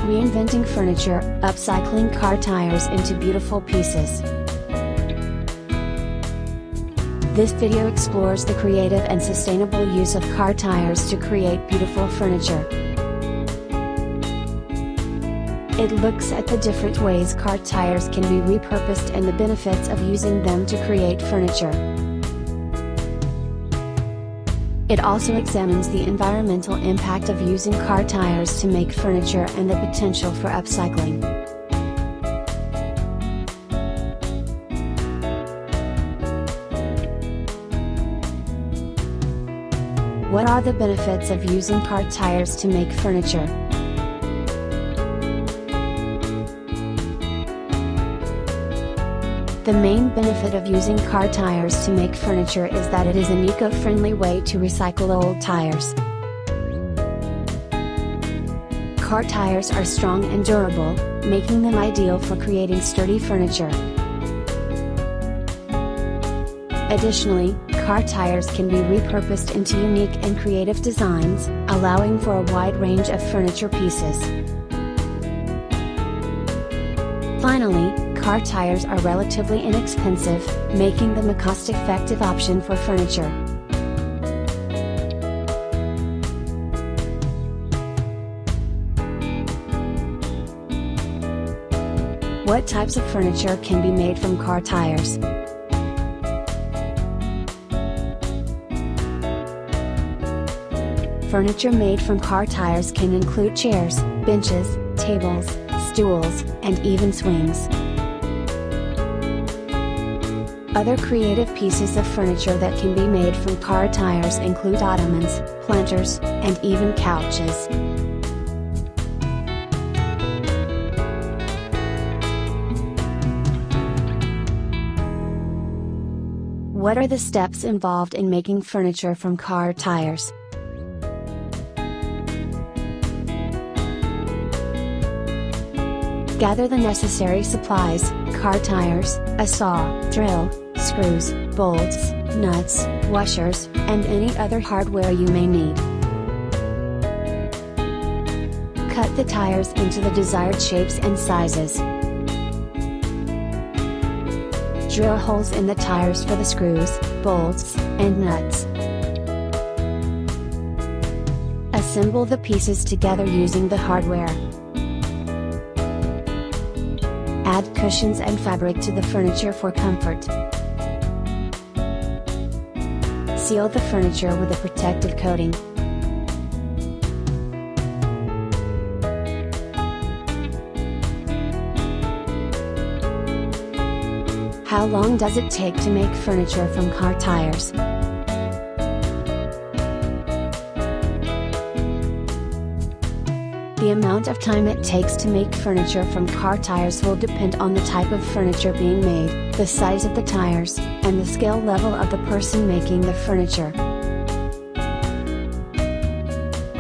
Reinventing furniture, upcycling car tires into beautiful pieces. This video explores the creative and sustainable use of car tires to create beautiful furniture. It looks at the different ways car tires can be repurposed and the benefits of using them to create furniture. It also examines the environmental impact of using car tires to make furniture and the potential for upcycling. What are the benefits of using car tires to make furniture? The main benefit of using car tires to make furniture is that it is an eco-friendly way to recycle old tires. Car tires are strong and durable, making them ideal for creating sturdy furniture. Additionally, car tires can be repurposed into unique and creative designs, allowing for a wide range of furniture pieces. Finally, car tires are relatively inexpensive, making them a cost-effective option for furniture. What types of furniture can be made from car tires? Furniture made from car tires can include chairs, benches, tables, stools, and even swings. Other creative pieces of furniture that can be made from car tires include ottomans, planters, and even couches. What are the steps involved in making furniture from car tires? Gather the necessary supplies: car tires, a saw, drill, screws, bolts, nuts, washers, and any other hardware you may need. Cut the tires into the desired shapes and sizes. Drill holes in the tires for the screws, bolts, and nuts. Assemble the pieces together using the hardware. Add cushions and fabric to the furniture for comfort. Seal the furniture with a protective coating. How long does it take to make furniture from car tires? The amount of time it takes to make furniture from car tires will depend on the type of furniture being made, the size of the tires, and the skill level of the person making the furniture.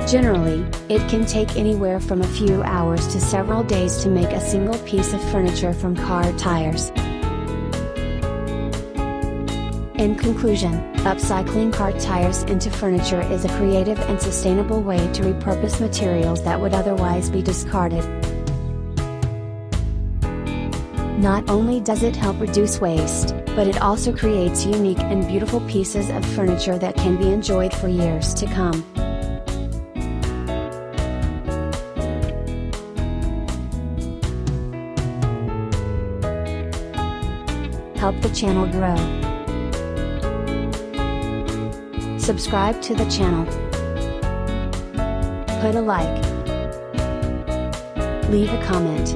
Generally, it can take anywhere from a few hours to several days to make a single piece of furniture from car tires. In conclusion, upcycling car tires into furniture is a creative and sustainable way to repurpose materials that would otherwise be discarded. Not only does it help reduce waste, but it also creates unique and beautiful pieces of furniture that can be enjoyed for years to come. Help the channel grow. Subscribe to the channel. Put a like. Leave a comment.